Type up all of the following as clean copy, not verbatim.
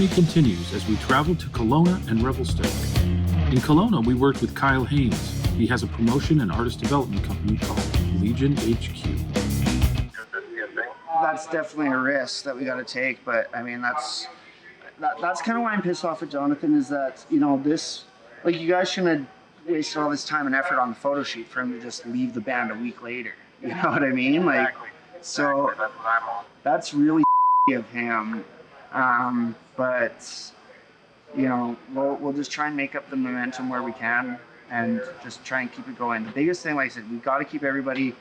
journey continues as we travel to Kelowna and Revelstoke. In Kelowna, we worked with Kyle Haynes. He has a promotion and artist development company called Legion HQ. That's definitely a risk that we got to take, but I mean that's kind of why I'm pissed off at Jonathan, is that, you know, this, like, you guys shouldn't have wasted all this time and effort on the photo shoot for him to just leave the band a week later. You know what I mean? Like, so that's really of him. But you know, we'll just try and make up the momentum where we can and just try and keep it going. The biggest thing, like I said, we've got to keep everybody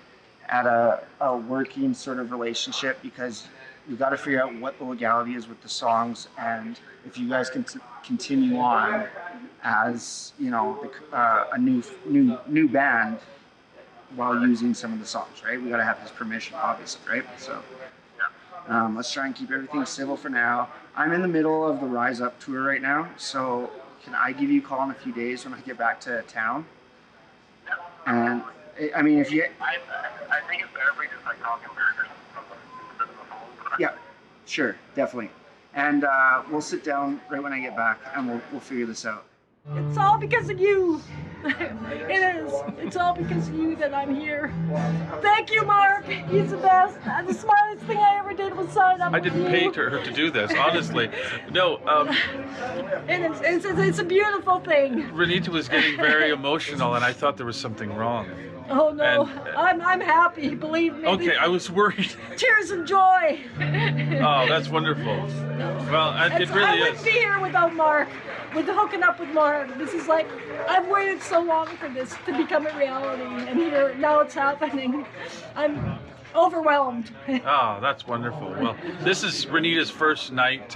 at a working sort of relationship, because we've got to figure out what the legality is with the songs, and if you guys can continue on as, you know, a new band while using some of the songs, right? We got to have his permission, obviously, right? So let's try and keep everything civil for now. I'm in the middle of the RiseUP tour right now, so can I give you a call in a few days when I get back to town? And I mean, if you... I think it's better if we just like talking burgers. Yeah, sure, definitely. And we'll sit down right when I get back, and we'll figure this out. It's all because of you. It is. It's all because of you that I'm here. Thank you, Mark. He's the best. The smartest thing I ever did was sign up. I didn't pay her to do this, honestly. No, it's a beautiful thing. Renita was getting very emotional, and I thought there was something wrong. Oh no, And, I'm happy. Believe me. Okay, I was worried. Tears of joy. Oh, that's wonderful. Well, it really I is. wouldn't be here without Mark. With hooking up with Mark, this is like, I've waited so long for this to become a reality, and here now it's happening. I'm overwhelmed. Oh, that's wonderful. Well, this is Renita's first night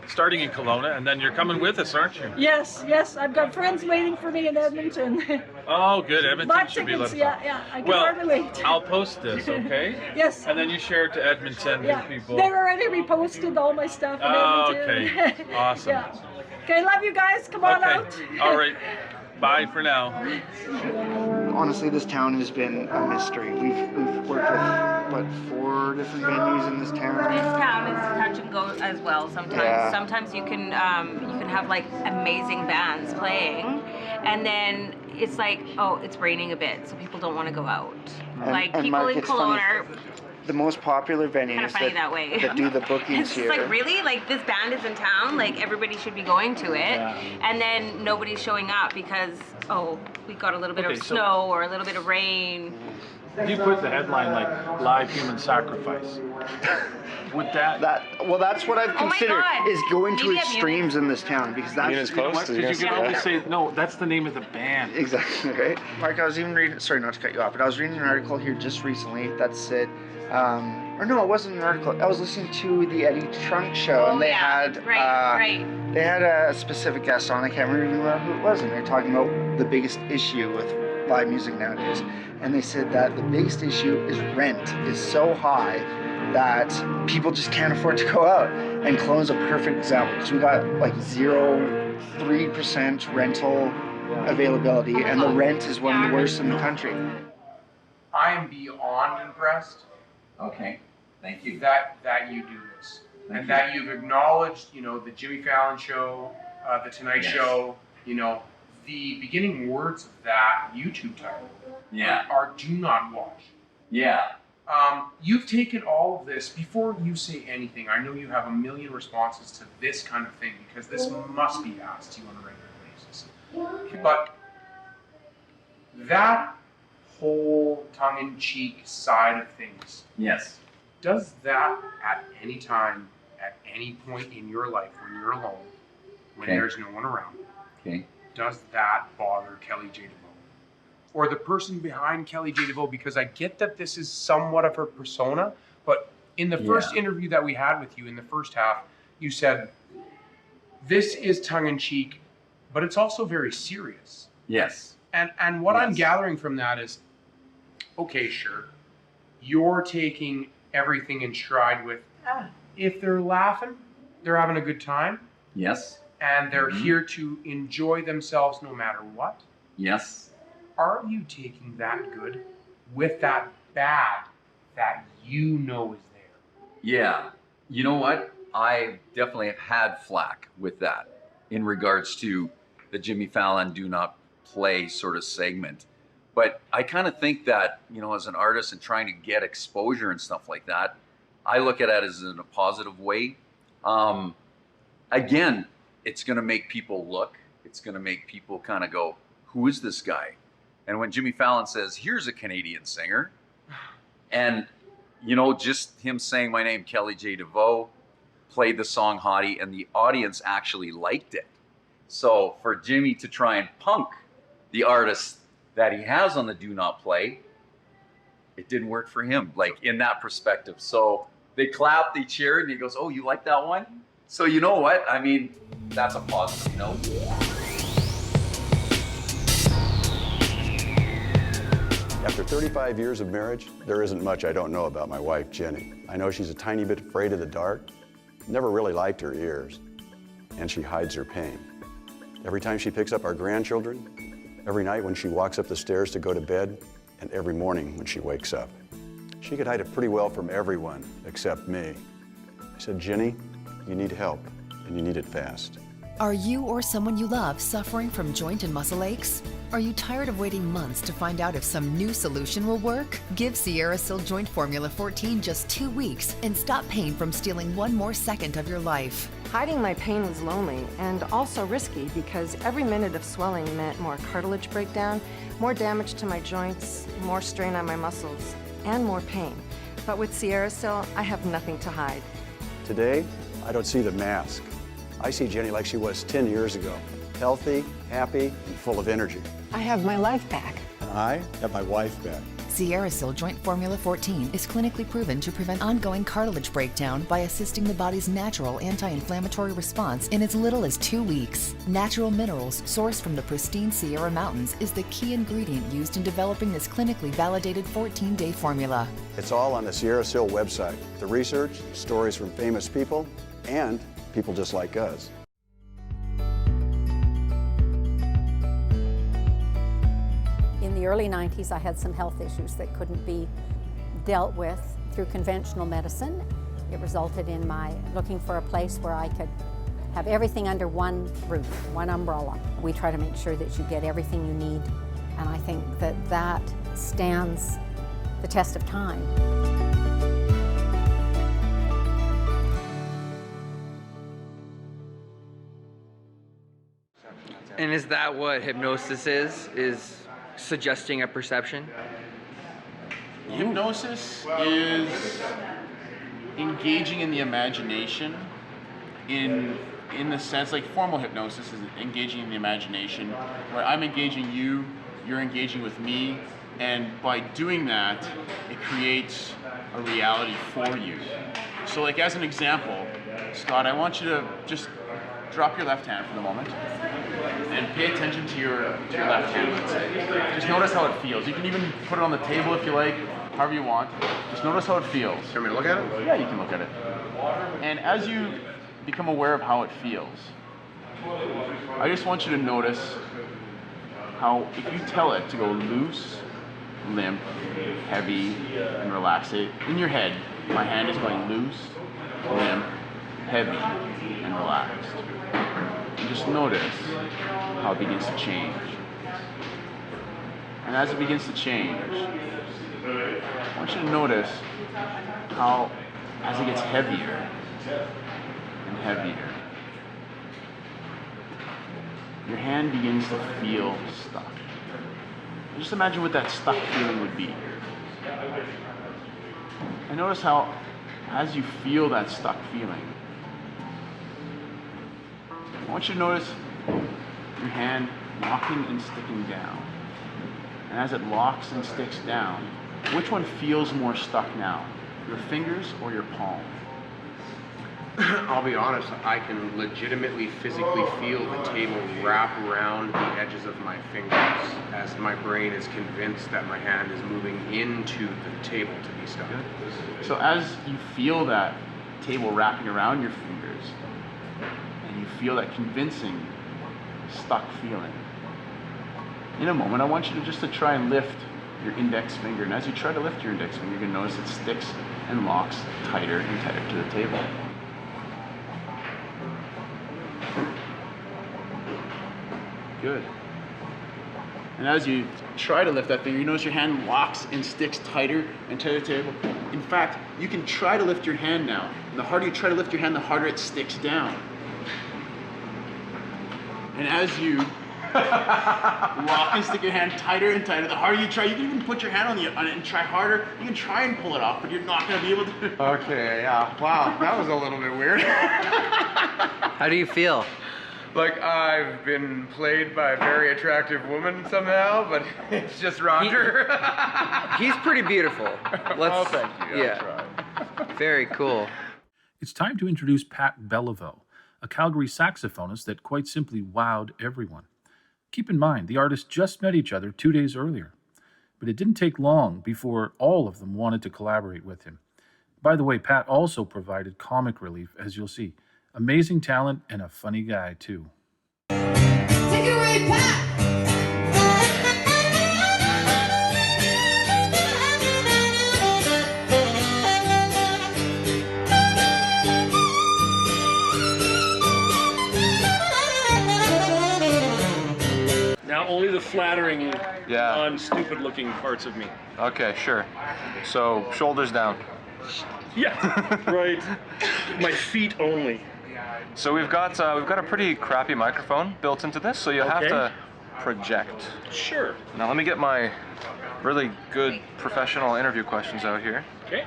starting in Kelowna, and then you're coming with us, aren't you? Yes, I've got friends waiting for me in Edmonton. Oh, good. Edmonton My should be tickets, left. yeah, I can hardly wait. I'll post this, okay? Yes. And then you share it to Edmonton with people. They've already reposted all my stuff in Edmonton. Okay, awesome. Yeah. Okay, love you guys. Come on out. All right. Bye for now. Honestly, this town has been a mystery. We've worked with, 4 different venues in this town. This town is touch and go as well. Sometimes, Yeah. sometimes you can have like amazing bands playing, and then it's like, oh, it's raining a bit, so people don't want to go out. Like and people Mark, in it's funny. Kelowna are The most popular venues kind of funny that way. that do the bookings It's here. just like, really? Like, this band is in town, like everybody should be going to it, and then nobody's showing up because, oh, we got a little bit of snow or a little bit of rain. You put the headline like live human sacrifice. Would That's what I've Oh my considered, God. is going to Maybe I'm extremes in this town, because that's Muni's close to Because you yes. can always say, no, that's the name of the band. Exactly, right? Mark, I was even reading, sorry not to cut you off, but I was reading an article here just recently that said, or no, it wasn't an article. I was listening to the Eddie Trunk show, and they had they had a specific guest on. I can't remember who it was, and they're talking about the biggest issue with live music nowadays. And they said that the biggest issue is rent is so high that people just can't afford to go out. And Kelowna's a perfect example, because we got like 0.3% rental availability, and the rent is one of the worst in the country. I am beyond impressed. Okay, thank you. That you do this, and that you've acknowledged, you know, the Jimmy Fallon show, the Tonight Show, you know, the beginning words of that YouTube title are "Do not watch." Yeah. You've taken all of this. Before you say anything, I know you have a million responses to this kind of thing, because this must be asked to you on a regular basis. But that whole tongue-in-cheek side of things, Yes. does that at any time, at any point in your life when you're alone, when there's no one around, Okay. does that bother Kelly J. DeVoe? Or the person behind Kelly J. DeVoe? Because I get that this is somewhat of her persona, but in the first interview that we had with you in the first half, you said, this is tongue-in-cheek, but it's also very serious. Yes. And what I'm gathering from that is, okay, sure, you're taking everything in stride with, if they're laughing, they're having a good time, Yes. and they're here to enjoy themselves no matter what. Yes. Are you taking that good with that bad that you know is there? Yeah. You know what? I definitely have had flack with that in regards to the Jimmy Fallon do not play sort of segment. But I kind of think that, you know, as an artist and trying to get exposure and stuff like that, I look at it as in a positive way. Again, it's going to make people look. It's going to make people kind of go, who is this guy? And when Jimmy Fallon says, here's a Canadian singer, and, you know, just him saying my name, Kelly J. DeVoe, played the song Hottie, and the audience actually liked it. So for Jimmy to try and punk the artist that he has on the Do Not Play, it didn't work for him, like in that perspective. So they clapped, they cheered, and he goes, oh, you like that one? So you know what? I mean, that's a positive note. After 35 years of marriage, there isn't much I don't know about my wife, Jenny. I know she's a tiny bit afraid of the dark, never really liked her ears, and she hides her pain. Every time she picks up our grandchildren, every night when she walks up the stairs to go to bed, and every morning when she wakes up. She could hide it pretty well from everyone except me. I said, Jenny, you need help, and you need it fast. Are you or someone you love suffering from joint and muscle aches? Are you tired of waiting months to find out if some new solution will work? Give SierraSil Joint Formula 14 just 2 weeks and stop pain from stealing one more second of your life. Hiding my pain was lonely and also risky because every minute of swelling meant more cartilage breakdown, more damage to my joints, more strain on my muscles, and more pain. But with SierraSil, I have nothing to hide. Today, I don't see the mask. I see Jenny like she was 10 years ago, healthy, happy, and full of energy. I have my life back. And I have my wife back. SierraSil Joint Formula 14 is clinically proven to prevent ongoing cartilage breakdown by assisting the body's natural anti-inflammatory response in as little as 2 weeks. Natural minerals sourced from the pristine Sierra Mountains is the key ingredient used in developing this clinically validated 14-day formula. It's all on the SierraSil website. The research, stories from famous people, and people just like us. In the early 90s, I had some health issues that couldn't be dealt with through conventional medicine. It resulted in my looking for a place where I could have everything under one roof, one umbrella. We try to make sure that you get everything you need, and I think that that stands the test of time. And is that what hypnosis is suggesting a perception? Hypnosis is engaging in the imagination in the sense, like formal hypnosis is engaging in the imagination, where I'm engaging you, you're engaging with me, and by doing that, it creates a reality for you. So like as an example, Scott, I want you to just drop your left hand for the moment and pay attention to your left hand, let's say. Just notice how it feels. You can even put it on the table if you like, however you want. Just notice how it feels. You want me to look at it? Yeah, you can look at it. And as you become aware of how it feels, I just want you to notice how if you tell it to go loose, limp, heavy, and relax it, in your head, my hand is going loose, limp, heavy, and relaxed. And just notice how it begins to change. And as it begins to change, I want you to notice how, as it gets heavier and heavier, your hand begins to feel stuck. Just imagine what that stuck feeling would be. And notice how, as you feel that stuck feeling, I want you to notice your hand locking and sticking down. And as it locks and sticks down, which one feels more stuck now? Your fingers or your palm? I'll be honest, I can legitimately physically feel the table wrap around the edges of my fingers as my brain is convinced that my hand is moving into the table to be stuck. So as you feel that table wrapping around your fingers, and you feel that convincing stuck feeling, in a moment I want you to just try and lift your index finger, and as you try to lift your index finger, you're going to notice it sticks and locks tighter and tighter to the table. Good. And as you try to lift that finger, you notice your hand locks and sticks tighter and tighter to the table. In fact, you can try to lift your hand now. And the harder you try to lift your hand, the harder it sticks down. And as you lock and stick your hand tighter and tighter, the harder you try, you can even put your hand on it and try harder. You can try and pull it off, but you're not going to be able to. Okay, yeah. Wow, that was a little bit weird. How do you feel? Like I've been played by a very attractive woman somehow, but it's just Roger. He's pretty beautiful. Oh, thank you. Yeah. Very cool. It's time to introduce Pat Beliveau, a Calgary saxophonist that quite simply wowed everyone. Keep in mind, the artists just met each other 2 days earlier, but it didn't take long before all of them wanted to collaborate with him. By the way, Pat also provided comic relief, as you'll see. Amazing talent and a funny guy, too. Take it away, Pat! Now only the flattering, non-stupid looking parts of me. Okay, sure. So, shoulders down. Yeah, right. My feet only. So we've got a pretty crappy microphone built into this, so you have to project. Sure. Now let me get my really good professional interview questions out here. Okay.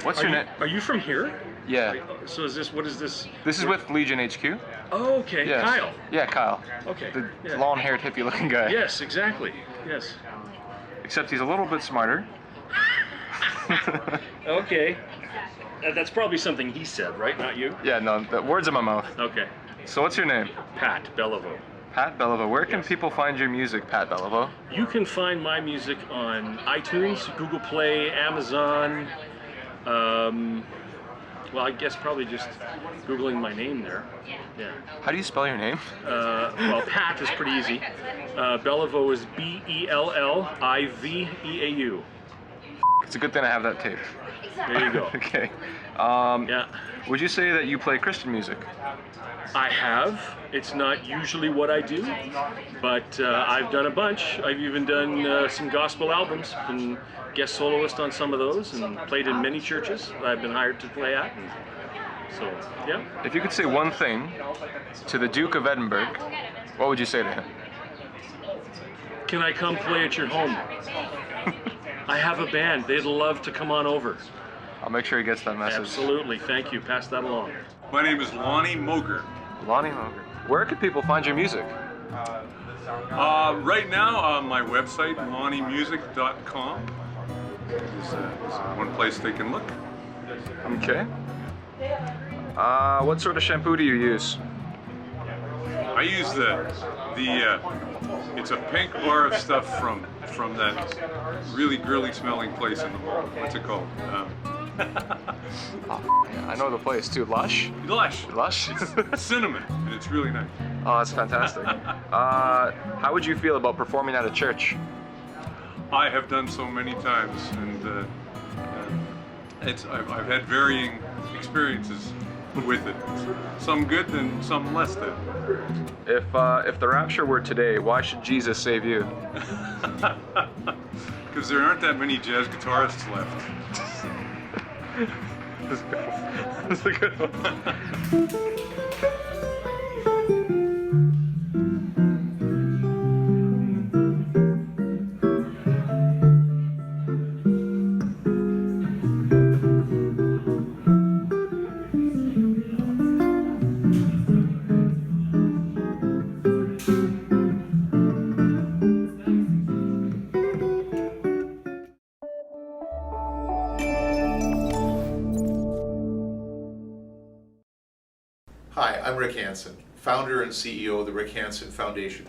What's your name? Are you from here? Yeah. So what is this? This is with Legion HQ. Oh, okay. Yes. Kyle. Yeah, Kyle. Okay. The long-haired hippie-looking guy. Yes, exactly. Yes. Except he's a little bit smarter. Okay. That's probably something he said, right? Not you? Yeah, no, the words in my mouth. Okay. So what's your name? Pat Beliveau. Pat Beliveau. Where can people find your music, Pat Beliveau? You can find my music on iTunes, Google Play, Amazon. Well, I guess probably just Googling my name there. Yeah. How do you spell your name? Well, Pat is pretty easy. Beliveau is Bellivieau. It's a good thing I have that taped. There you go. Okay. Yeah. Would you say that you play Christian music? I have. It's not usually what I do, but I've done a bunch. I've even done some gospel albums, been guest soloist on some of those, and played in many churches that I've been hired to play at. And so, yeah. If you could say one thing to the Duke of Edinburgh, what would you say to him? Can I come play at your home? I have a band. They'd love to come on over. I'll make sure he gets that message. Absolutely. Thank you. Pass that along. My name is Lonnie Moger. Lonnie Moger. Where can people find your music? Right now on my website, lonniemusic.com is one place they can look. Okay. What sort of shampoo do you use? I use it's a pink bar of stuff from that really girly smelling place in the mall. What's it called? I know the place too. Lush? Lush. Lush? It's cinnamon, and it's really nice. Oh, that's fantastic. How would you feel about performing at a church? I have done so many times, and I've had varying experiences with it. Some good and some less than. If the rapture were today, why should Jesus save you? Because there aren't that many jazz guitarists left. That's a good one. Hi, I'm Rick Hansen, founder and CEO of the Rick Hansen Foundation,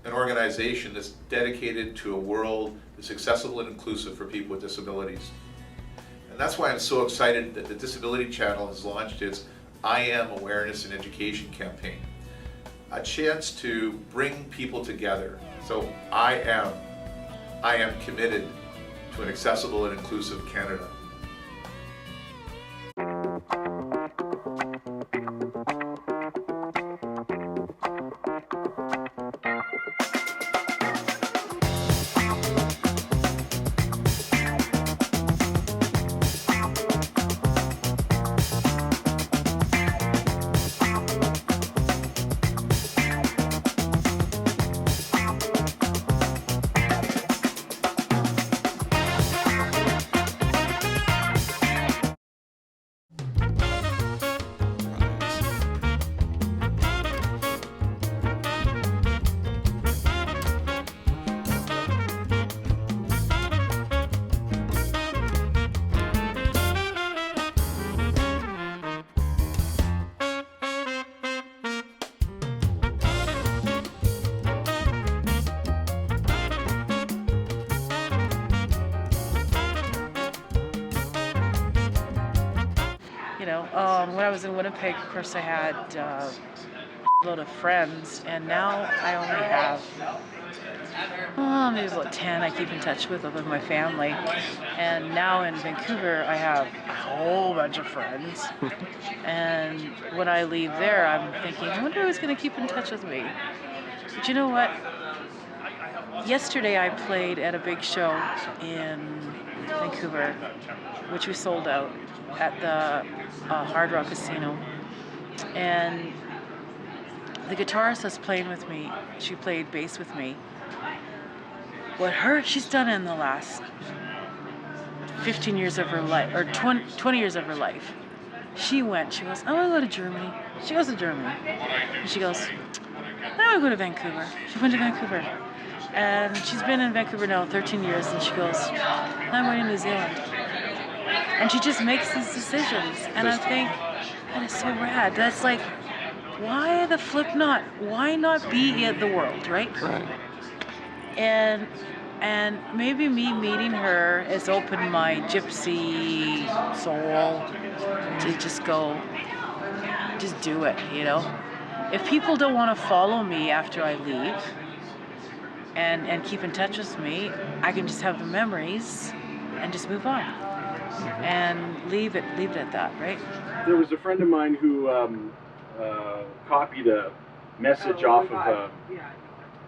an organization that's dedicated to a world that's accessible and inclusive for people with disabilities. And that's why I'm so excited that the Disability Channel has launched its I Am Awareness and Education campaign, a chance to bring people together. So I am committed to an accessible and inclusive Canada. know, when I was in Winnipeg, of course, I had a load of friends, and now I only have maybe about 10 I keep in touch with my family. And now in Vancouver, I have a whole bunch of friends. And when I leave there, I'm thinking, I wonder who's going to keep in touch with me. But you know what? Yesterday I played at a big show in Vancouver, which we sold out at the Hard Rock Casino. And the guitarist that's playing with me, she played bass with me. What she's done in the last 15 years of her life, or 20 years of her life. She goes, I want to go to Germany. She goes to Germany. And she goes, I want to go to Vancouver. She went to Vancouver. And she's been in Vancouver now 13 years, and she goes, I'm going to New Zealand. And she just makes these decisions. And I think, that is so rad. That's like, why the flip not? Why not be in the world, right? Right. And maybe me meeting her has opened my gypsy soul to just do it, you know? If people don't want to follow me after I leave and keep in touch with me, I can just have the memories and just move on and leave it at that, right? There was a friend of mine who copied a message off of an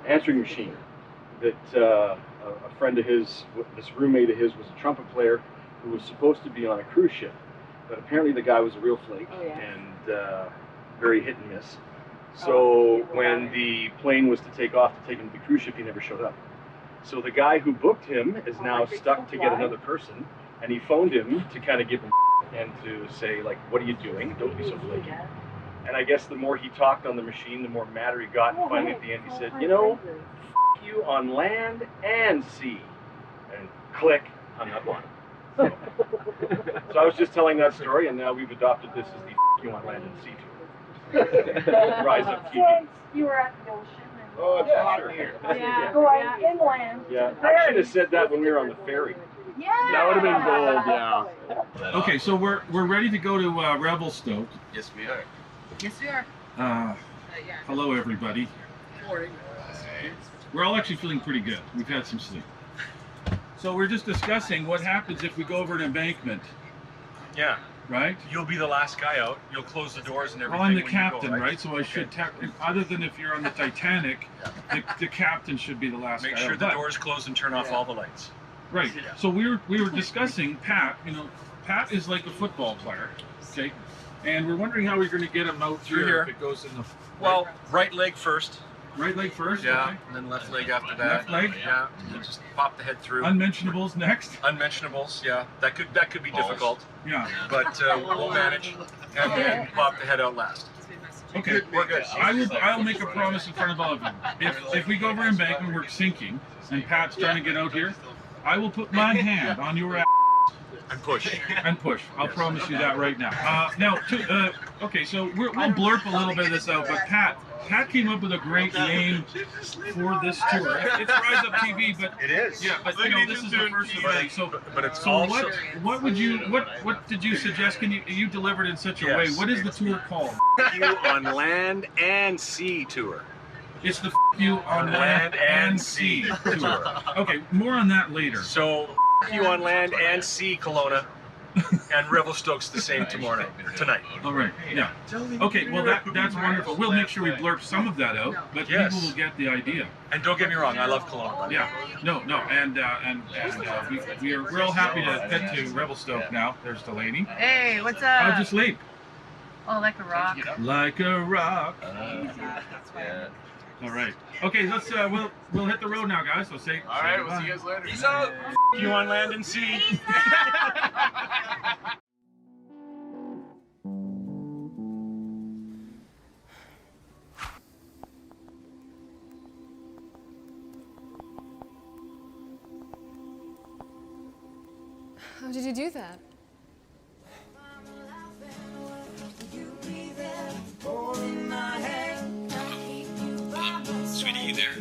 answering machine that a friend of his, this roommate of his, was a trumpet player who was supposed to be on a cruise ship, but apparently the guy was a real flake and very hit and miss. So when the plane was to take off to take him to the cruise ship, he never showed up. So the guy who booked him is now stuck to get another person, and he phoned him to kind of give him and to say, like, what are you doing? Don't be so flaky. And I guess the more he talked on the machine, the more madder he got, and finally at the end he said, you know, f you on land and sea. And click, hung up on him. So I was just telling that story, and now we've adopted this as the f you on land and sea tour. RiseUP TV. You were at the ocean. Oh, yeah, sure. Yeah, going inland. Yeah, I should have said that when we were on the ferry. Yeah. That would have been gold, yeah. Okay, so we're ready to go to Revelstoke. Yes, we are. Yes, we are. Hello, everybody. Morning. We're all actually feeling pretty good. We've had some sleep. So we're just discussing what happens if we go over an embankment. Yeah. Right? You'll be the last guy out. You'll close the doors and everything. Well, I'm the when you captain, go, right? So I should, other than if you're on the Titanic, the captain should be the last guy Make sure out. the doors close and turn off all the lights. Right. So we were discussing Pat. You know, Pat is like a football player, okay? And we're wondering how we're going to get him out Through here here. if it goes in the. Well, right leg first. Right leg first. Yeah, Okay. and then left leg after that. Left leg? Yeah, you just pop the head through. Unmentionables next. Unmentionables, yeah. That could be difficult. Yeah. But we'll manage. And then pop the head out last. Okay, we're good. I'll make a promise in front of all of you. If we go over embankment, we're sinking, and Pat's trying to get out here, I will put my hand on your ass. And push. And push. I'll promise you that right now. Okay, so we'll blurb a little bit of this out, but Pat came up with a great name for this tour. It's RiseUP TV, but it is. Yeah, but you know, this is the first of many. So, but it's so also, what did you suggest? Can you deliver it in such a way? What is the tour called? You on land and sea tour. It's the you on land and sea tour. Okay, more on that later. So you on land and sea, Kelowna. And Revelstoke's the same tonight. All right, yeah. Okay, well that's wonderful. We'll make sure we blurb some of that out, but people will get the idea. And don't get me wrong, I love Kelowna. Yeah, no, we're all happy to head to Revelstoke now. There's Delaney. Hey, what's up? How'd you sleep? Oh, like a rock. Like a rock. Yeah. All right. Okay, let's we'll hit the road now, guys. So say. All right, we'll see you guys later. Peace out. You on land and sea. How did you do that? Sweetie, you there?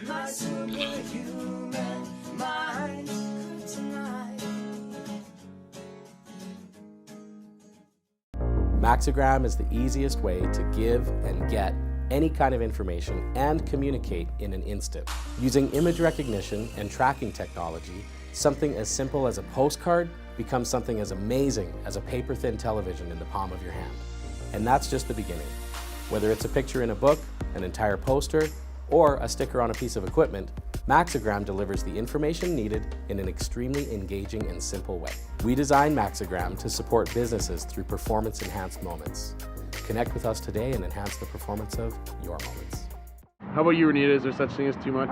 Maxigram is the easiest way to give and get any kind of information and communicate in an instant. Using image recognition and tracking technology, something as simple as a postcard becomes something as amazing as a paper-thin television in the palm of your hand. And that's just the beginning. Whether it's a picture in a book, an entire poster, or a sticker on a piece of equipment, Maxigram delivers the information needed in an extremely engaging and simple way. We designed Maxigram to support businesses through performance-enhanced moments. Connect with us today and enhance the performance of your moments. How about you, Renita? Is there such thing as too much?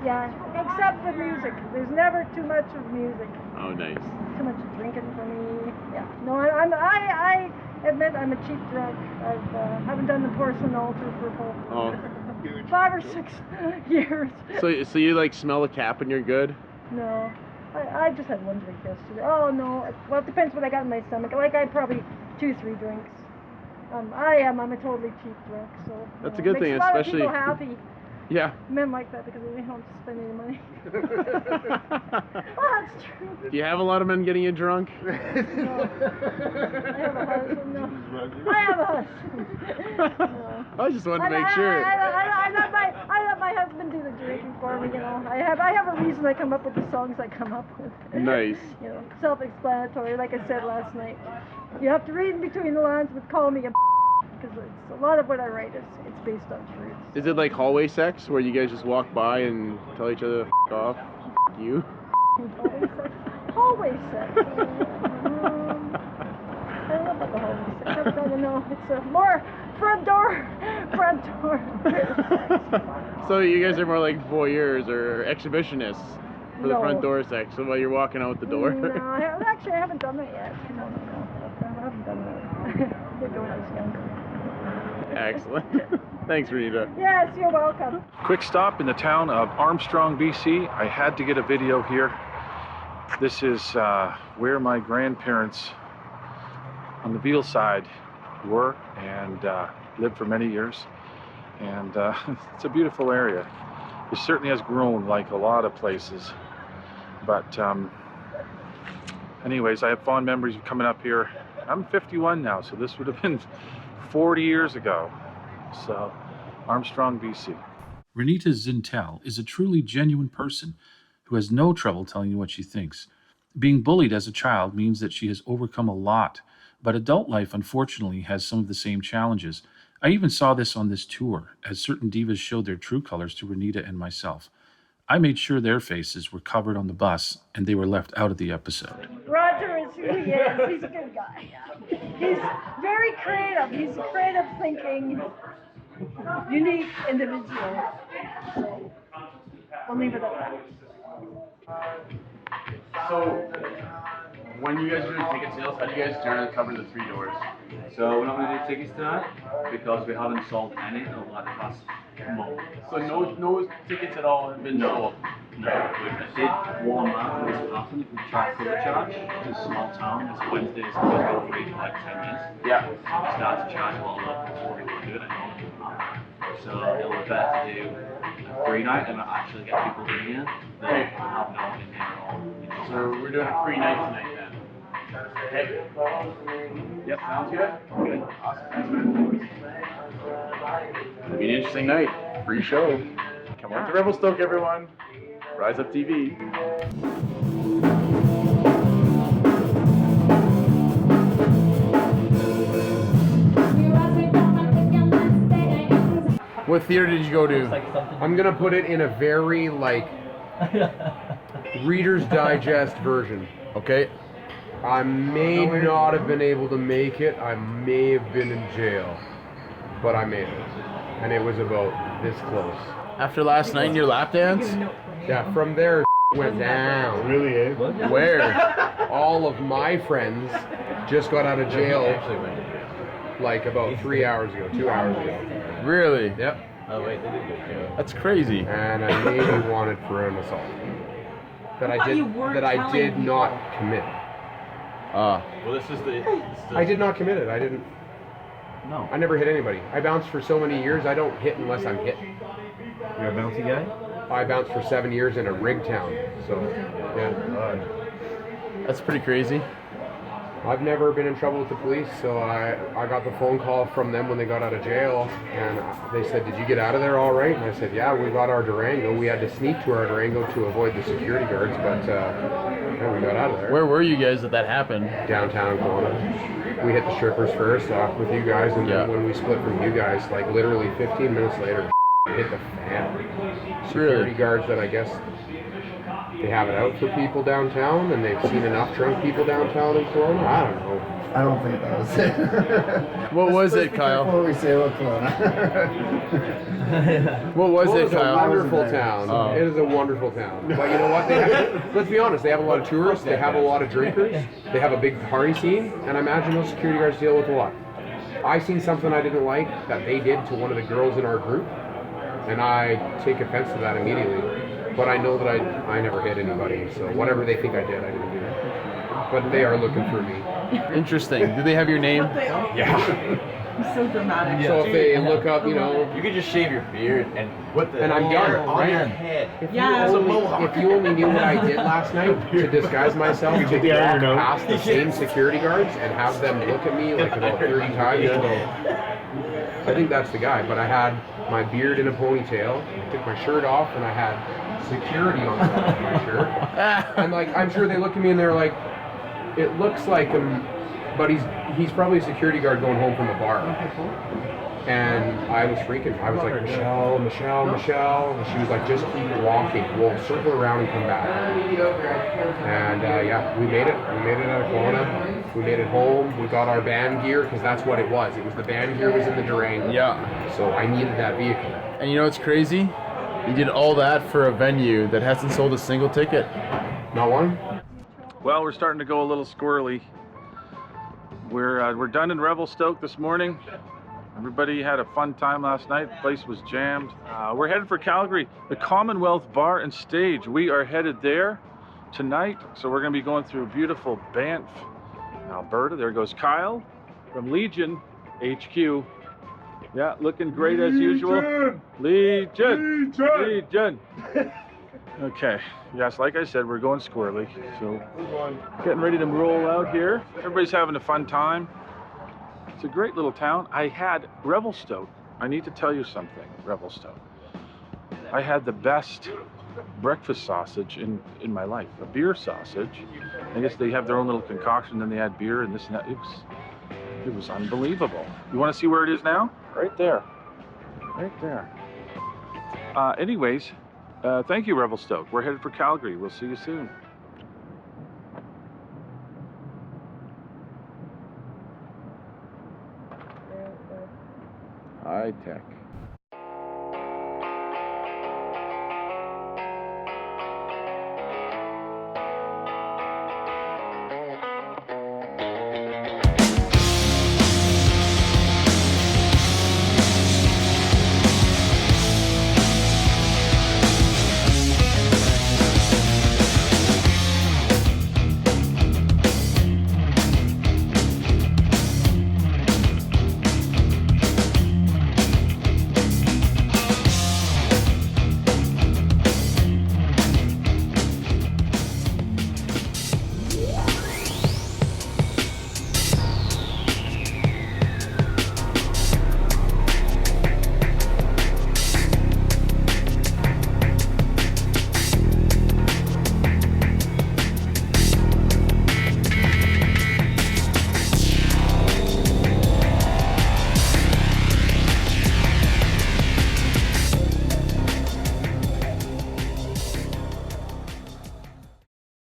Yeah, except for music. There's never too much of music. Oh, nice. Too much drinking for me. Yeah. No, I admit I'm a cheap drunk. I haven't done the porcelain altar for 5 or 6 years. So you like smell a cap and you're good? No. I just had 1 drink yesterday. Oh, no. Well, it depends what I got in my stomach. Like, I probably 2-3 drinks. I'm a totally cheap drunk, so... That's a good thing, makes a lot especially... of people happy. Yeah. Men like that because they don't spend any money. Well, that's true. Do you have a lot of men getting you drunk? No. I have a husband, no. I have a husband. No. I just wanted to make sure. I let my husband do the drinking for me, you know. I have a reason I come up with the songs I come up with. Nice. You know, self-explanatory, like I said last night. You have to read in between the lines with call me a because a lot of what I write is it's based on truth. Is it like hallway sex where you guys just walk by and tell each other to f off? You? Hallway sex. I don't know about the hallway sex. I don't know. It's more front door. So you guys are more like voyeurs or exhibitionists for the front door sex. So while you're walking out the door. No, I haven't done that yet. No. I haven't done that. I did when I was younger. Excellent. Thanks, Rita. Yes, you're welcome. Quick stop in the town of Armstrong, BC. I had to get a video here. This is where my grandparents on the Veal side were and lived for many years. And it's a beautiful area. It certainly has grown like a lot of places. But anyways, I have fond memories of coming up here. I'm 51 now, so this would have been 40 years ago. So, Armstrong, BC. Renita Zintel is a truly genuine person who has no trouble telling you what she thinks. Being bullied as a child means that she has overcome a lot, but adult life, unfortunately, has some of the same challenges. I even saw this on this tour, as certain divas showed their true colors to Renita and myself. I made sure their faces were covered on the bus, and they were left out of the episode. Roger is who he is. He's a good guy. He's very creative. He's a creative thinking, unique individual. So, we'll leave it at that. So, when you guys are doing ticket sales, how do you guys generally cover the 3 doors? So we're not going to do tickets tonight because we haven't sold any of like the past month. So no tickets at all have been sold? No, we did warm up this pattern with charge cover charge. It's a small town, it's Wednesdays and we've been free for like 10 years. Yeah. So we started to charge a lot of before we could do it anymore. So it was better to do a free night and actually get people in here than have no one in here at all. You know. So we're doing a free night tonight then? Okay. Yep, sounds good. Good. Awesome. It'll be an interesting night. Free show. Come on to Revelstoke, everyone. RiseUP TV. What theater did you go to? I'm gonna put it in a very like Reader's Digest version. Okay. I may not have been able to make it. I may have been in jail, but I made it, and it was about this close. After last night in your lap dance? Yeah, from there went down. Really, eh? Where all of my friends just got out of jail like about 3 hours ago, 2 hours ago. Really? Yep. That's crazy. And I may be wanted for an assault that I did not commit. Well, this is the... I did not commit it. I didn't. No. I never hit anybody. I bounced for so many years, I don't hit unless I'm hit. You're a bouncy guy? I bounced for 7 years in a rig town. So, yeah. That's pretty crazy. I've never been in trouble with the police, so I got the phone call from them when they got out of jail, and they said, "Did you get out of there all right?" And I said, "Yeah, we got our Durango. We had to sneak to our Durango to avoid the security guards, but yeah, we got out of there." Where were you guys that happened? Downtown Kelowna. We hit the strippers first with you guys, and then when we split from you guys, like literally 15 minutes later, hit the fan. Security guards that I guess they have it out for people downtown, and they've seen enough drunk people downtown in Kelowna. I don't know. I don't think that was it. What was it, Kyle? What we say about Kelowna. What was it, It's a Kyle? wonderful town. It is a wonderful town. But you know what? They have, let's be honest, they have a lot of tourists, they have a lot of drinkers, they have a big party scene, and I imagine those security guards deal with a lot. I seen something I didn't like that they did to one of the girls in our group, and I take offense to that immediately. But I know that I never hit anybody, so whatever they think I did, I didn't do that. But they are looking for me. Interesting. Do they have your name? Yeah. So dramatic. So if they look up, you know, you could just shave your beard and put the and I'm hair done, on right? your head. If you only knew what I did last night to disguise myself to walk past the same security guards and have them look at me like about 30 times, well, I think that's the guy. But I had my beard in a ponytail, I took my shirt off, and I had security on the top of my shirt. And like, I'm sure they looked at me and they're like, it looks like him, but he's probably a security guard going home from a bar. And I was freaking. I was like, Michelle, Michelle, Michelle. And she was like, just keep walking. We'll circle around and come back. And yeah, we made it. We made it out of Kelowna. We made it home. We got our band gear, because that's what it was. It was the band gear was in the Durango. Yeah. So I needed that vehicle. And you know what's crazy? You did all that for a venue that hasn't sold a single ticket. Not one? Well, we're starting to go a little squirrely. We're done in Revelstoke this morning. Everybody had a fun time last night. The place was jammed. We're headed for Calgary, the Commonwealth Bar and Stage. We are headed there tonight. So we're going to be going through beautiful Banff, Alberta. There goes Kyle from Legion HQ. Yeah, looking great as usual. Legion! Okay, yes, like I said, we're going squirrely. So, getting ready to roll out here. Everybody's having a fun time. It's a great little town. I had Revelstoke. I need to tell you something, Revelstoke. I had the best breakfast sausage in my life. A beer sausage. I guess they have their own little concoction, then they add beer and this and that. It was unbelievable. You want to see where it is now? Right there. Right there. Anyways, thank you, Revelstoke. We're headed for Calgary. We'll see you soon. High tech.